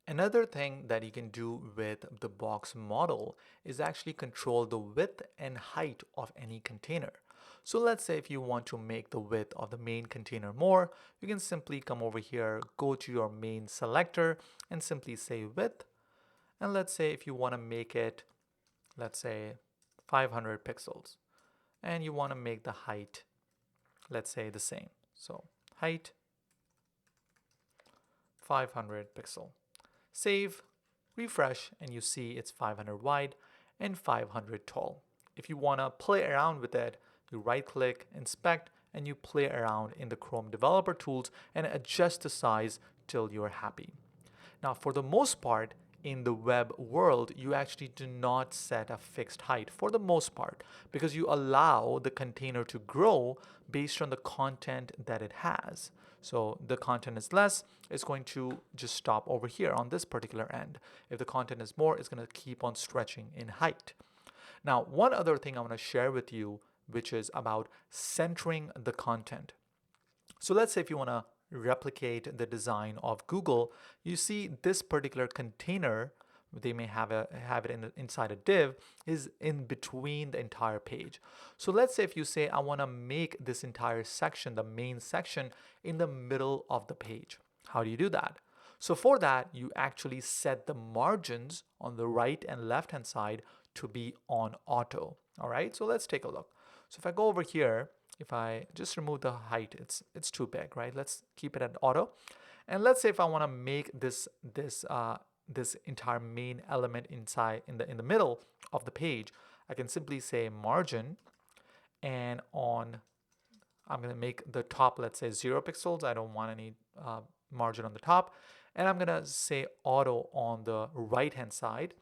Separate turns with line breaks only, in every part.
Another thing that you can do with the box model is actually control the width and height of any container. So let's say if you want to make the width of the main container more, you can simply come over here, go to your main selector and simply say width. And let's say if you want to make it, let's say 500 pixels, and you want to make the height, let's say the same. So height 500 pixel. Save, refresh, and you see it's 500 wide and 500 tall. If you want to play around with it, you right click, inspect, and you play around in the Chrome developer tools and adjust the size till you're happy. Now, for the most part, in the web world, you actually do not set a fixed height for the most part because you allow the container to grow based on the content that it has. So the content is less, it's going to just stop over here on this particular end. If the content is more, it's going to keep on stretching in height. Now, one other thing I want to share with you, which is about centering the content. So let's say if you want to replicate the design of Google, you see this particular container, they may have it inside a div, is in between the entire page. So let's say if you say, I want to make this entire section, the main section, in the middle of the page. How do you do that? So for that, you actually set the margins on the right and left hand side to be on auto. All right, so let's take a look. So if I go over here, if I just remove the height, it's too big, right? Let's keep it at auto. And let's say if I want to make this entire main element inside in the middle of the page, I can simply say margin, and I'm going to make the top, let's say 0 pixels. I don't want any margin on the top, and I'm going to say auto on the right hand side.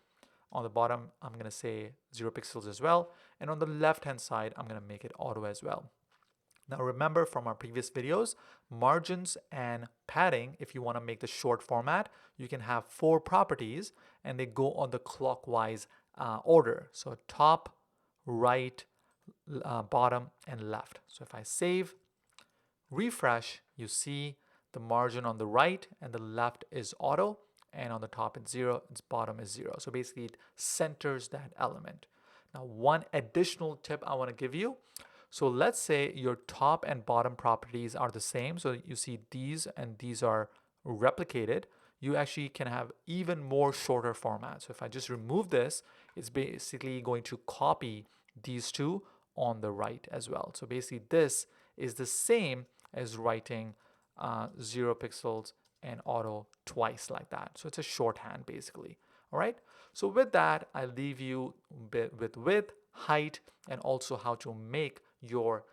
On the bottom, I'm going to say 0 pixels as well, and on the left hand side, I'm going to make it auto as well. Now remember from our previous videos, margins and padding, if you want to make the short format, you can have 4 properties and they go on the clockwise order. So top, right, bottom, and left. So if I save, refresh, you see the margin on the right and the left is auto, and on the top it's 0, its bottom is 0. So basically it centers that element. Now one additional tip I want to give you. So let's say your top and bottom properties are the same. So you see these and these are replicated. You actually can have even more shorter formats. So if I just remove this, it's basically going to copy these two on the right as well. So basically this is the same as writing 0 pixels and auto twice like that. So it's a shorthand basically. All right. So with that, I leave you with width, height, and also how to make your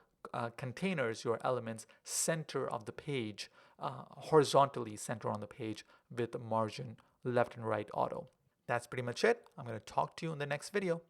containers, your elements, center of the page, horizontally center on the page with the margin left and right auto. That's pretty much it. I'm going to talk to you in the next video.